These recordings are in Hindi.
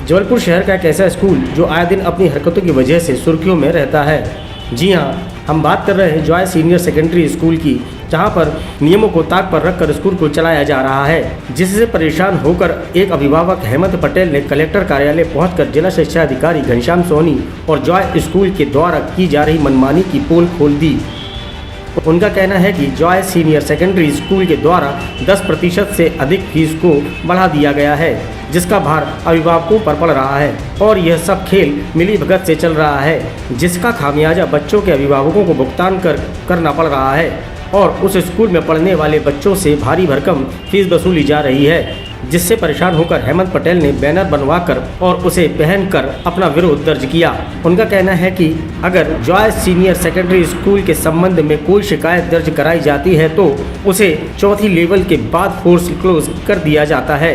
जबलपुर शहर का एक ऐसा स्कूल जो आए दिन अपनी हरकतों की वजह से सुर्खियों में रहता है। जी हां, हम बात कर रहे हैं जॉय सीनियर सेकेंडरी स्कूल की, जहां पर नियमों को ताक पर रखकर स्कूल को चलाया जा रहा है, जिससे परेशान होकर एक अभिभावक हेमंत पटेल ने कलेक्टर कार्यालय पहुंचकर जिला शिक्षा अधिकारी घनश्याम सोनी और जॉय स्कूल के द्वारा की जा रही मनमानी की पोल खोल दी। उनका कहना है कि जॉय सीनियर सेकेंडरी स्कूल के द्वारा 10% से अधिक फीस को बढ़ा दिया गया है, जिसका भार अभिभावकों पर पड़ रहा है और यह सब खेल मिलीभगत से चल रहा है, जिसका खामियाजा बच्चों के अभिभावकों को भुगतान करना पड़ रहा है और उस स्कूल में पढ़ने वाले बच्चों से भारी भरकम फीस वसूली जा रही है, जिससे परेशान होकर हेमंत पटेल ने बैनर बनवाकर और उसे पहनकर अपना विरोध दर्ज किया। उनका कहना है कि अगर जॉय सीनियर सेकेंडरी स्कूल के संबंध में कोई शिकायत दर्ज कराई जाती है तो उसे चौथी लेवल के बाद फोर्स क्लोज कर दिया जाता है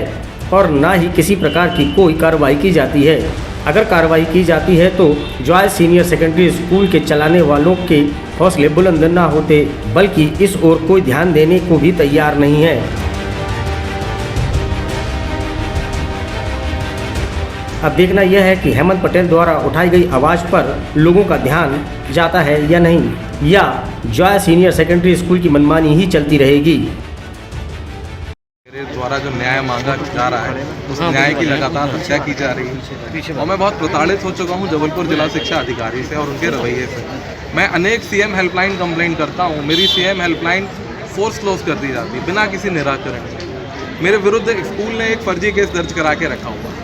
और ना ही किसी प्रकार की कोई कार्रवाई की जाती है। अगर कार्रवाई की जाती है तो जॉय सीनियर सेकेंडरी स्कूल के चलाने वालों के हौसले बुलंद न होते, बल्कि इस ओर कोई ध्यान देने को भी तैयार नहीं है। अब देखना यह है कि हेमंत पटेल द्वारा उठाई गई आवाज़ पर लोगों का ध्यान जाता है या नहीं, या जॉय सीनियर सेकेंडरी स्कूल की मनमानी ही चलती रहेगी। मेरे द्वारा जो न्याय मांगा जा रहा है उस न्याय की लगातार हत्या की जा रही है और मैं बहुत प्रताड़ित हो चुका हूं जबलपुर जिला शिक्षा अधिकारी से और उनके रवैये से। मैं अनेक सीएम हेल्पलाइन कंप्लेंट करता हूं, मेरी सीएम हेल्पलाइन फोर्स क्लोज कर दी जाती है बिना किसी निराकरण के। मेरे विरुद्ध स्कूल ने एक फर्जी केस दर्ज करा के रखा हुआ,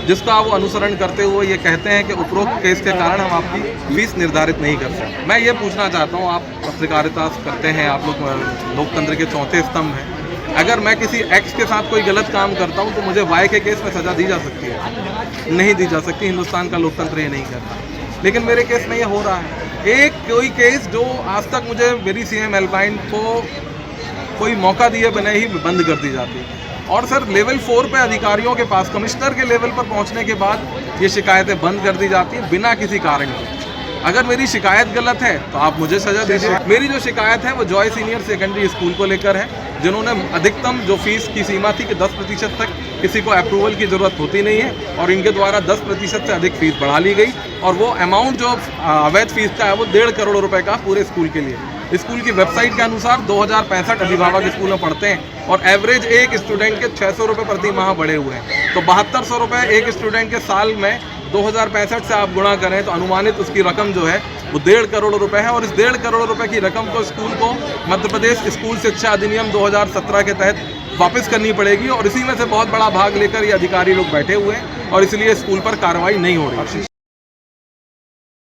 जिसका वो अनुसरण करते हुए ये कहते हैं कि उपरोक्त केस के कारण हम आपकी फीस निर्धारित नहीं कर सकते। मैं ये पूछना चाहता हूँ, आप पत्रकारिता करते हैं, आप लोग लोकतंत्र के चौथे स्तंभ हैं, अगर मैं किसी एक्स के साथ कोई गलत काम करता हूं तो मुझे वाई के केस में सज़ा दी जा सकती है? नहीं दी जा सकती। हिंदुस्तान का लोकतंत्र ये नहीं करता। लेकिन मेरे केस में ये हो रहा है। कोई केस जो आज तक मुझे मेरी सीएम हेल्पलाइन को कोई मौका दिए बिना ही बंद कर दी जाती है। और सर लेवल 4 पे अधिकारियों के पास कमिश्नर के लेवल पर पहुंचने के बाद ये शिकायतें बंद कर दी जाती हैं बिना किसी कारण के। अगर मेरी शिकायत गलत है तो आप मुझे सजा दीजिए। मेरी जो शिकायत है वो जॉय सीनियर सेकेंडरी स्कूल को लेकर है, जिन्होंने अधिकतम जो फीस की सीमा थी कि 10% तक किसी को अप्रूवल की ज़रूरत होती नहीं है और इनके द्वारा 10% से अधिक फीस बढ़ा ली गई और वो अमाउंट जो अवैध फीस का है वो 1.5 करोड़ रुपए का पूरे स्कूल के लिए। स्कूल की वेबसाइट के अनुसार 2065 अभिभावक स्कूल में पढ़ते हैं और एवरेज एक स्टूडेंट के 600 रुपये प्रति माह बढ़े हुए हैं, तो 7200 रुपये एक स्टूडेंट के साल में 2065 से आप गुणा करें तो अनुमानित उसकी रकम जो है वो 1.5 करोड़ रुपए है। और इस 1.5 करोड़ रुपए की रकम को स्कूल को मध्य प्रदेश स्कूल शिक्षा अधिनियम 2017 के तहत वापस करनी पड़ेगी और इसी में से बहुत बड़ा भाग लेकर ये अधिकारी लोग बैठे हुए हैं और इसलिए स्कूल पर कार्रवाई नहीं हो रही।